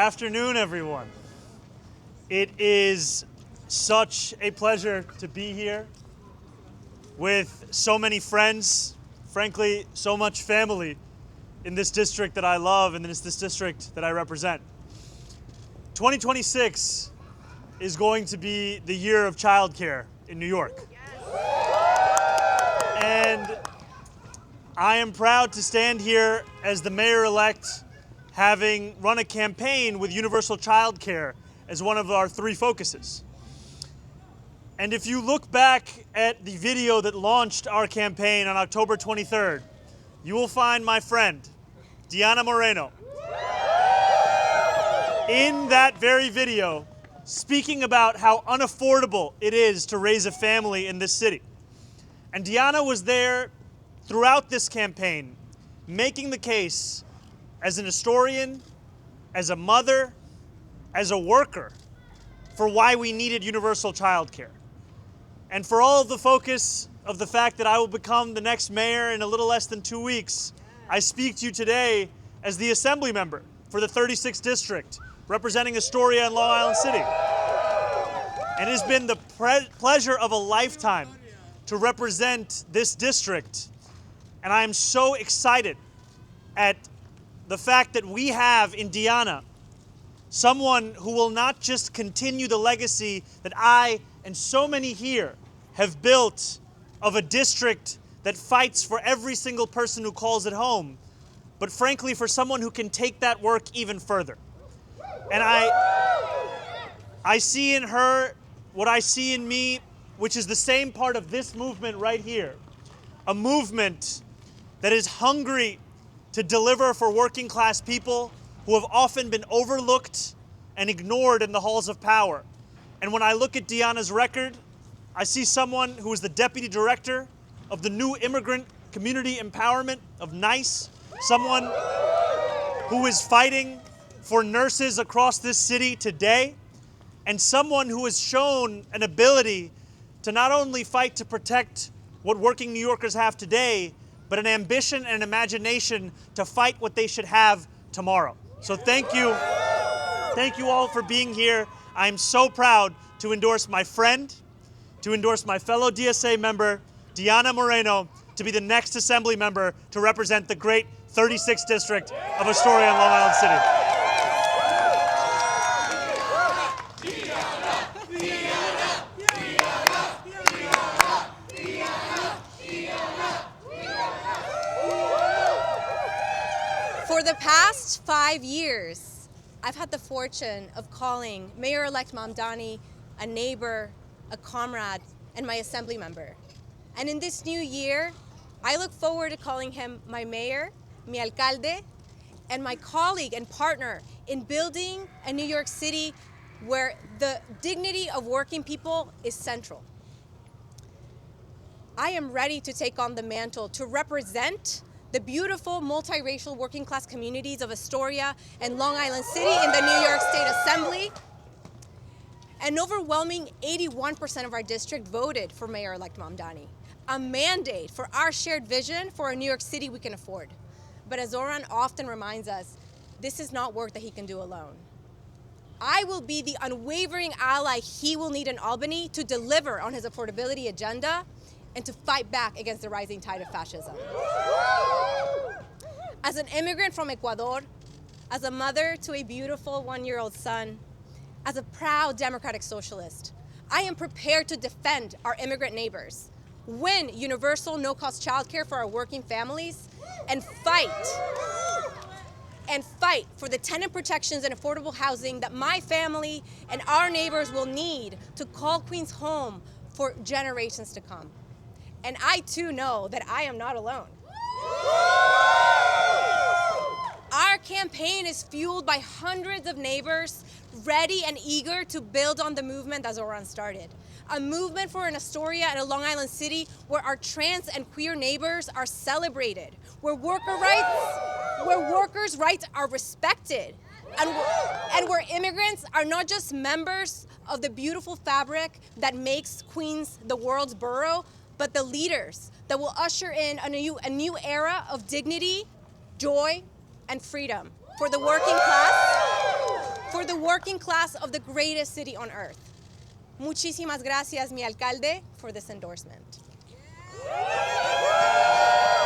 afternoon, everyone. It is such a pleasure to be here with so many friends, frankly, so much family in this district that I love and this district that I represent. 2026 is going to be the year of childcare in New York. And I am proud to stand here as the mayor-elect, having run a campaign with universal childcare as one of our three focuses. And if you look back at the video that launched our campaign on October 23rd, you will find my friend, Diana Moreno, in that very video, speaking about how unaffordable it is to raise a family in this city. And Diana was there throughout this campaign, making the case as an historian, as a mother, as a worker, for why we needed universal childcare. And for all of the focus of the fact that I will become the next mayor in a little less than 2 weeks, I speak to you today as the assembly member for the 36th district, representing Astoria and Long Island City. And it has been the pleasure of a lifetime to represent this district. And I am so excited at the fact that we have in Diana someone who will not just continue the legacy that I and so many here have built of a district that fights for every single person who calls it home, but frankly for someone who can take that work even further. And I see in her what I see in me, which is the same part of this movement right here, a movement that is hungry to deliver for working class people who have often been overlooked and ignored in the halls of power. And when I look at Diana's record, I see someone who is the deputy director of the new immigrant community empowerment of NICE, someone who is fighting for nurses across this city today, and someone who has shown an ability to not only fight to protect what working New Yorkers have today, but an ambition and an imagination to fight what they should have tomorrow. So thank you all for being here. I'm so proud to endorse my friend, to endorse my fellow DSA member, Diana Moreno, to be the next assembly member to represent the great 36th district of Astoria and Long Island City. For the past 5 years, I've had the fortune of calling Mayor-elect Mamdani a neighbor, a comrade, and my assembly member. And in this new year, I look forward to calling him my mayor, mi alcalde, and my colleague and partner in building a New York City where the dignity of working people is central. I am ready to take on the mantle to represent the beautiful multiracial working class communities of Astoria and Long Island City in the New York State Assembly. An overwhelming 81% of our district voted for Mayor-elect Mamdani, a mandate for our shared vision for a New York City we can afford. But as Zohran often reminds us, this is not work that he can do alone. I will be the unwavering ally he will need in Albany to deliver on his affordability agenda and to fight back against the rising tide of fascism. As an immigrant from Ecuador, as a mother to a beautiful 1-year-old son, as a proud democratic socialist, I am prepared to defend our immigrant neighbors, win universal no-cost childcare for our working families, and fight for the tenant protections and affordable housing that my family and our neighbors will need to call Queens home for generations to come. And I too know that I am not alone. Our campaign is fueled by hundreds of neighbors ready and eager to build on the movement that Zohran started. A movement for an Astoria and a Long Island City where our trans and queer neighbors are celebrated, where workers' rights are respected, and where immigrants are not just members of the beautiful fabric that makes Queens the world's borough, but the leaders that will usher in a new era of dignity, joy, and freedom for the working class for the working class of the greatest city on earth. Muchísimas gracias, mi alcalde, for this endorsement.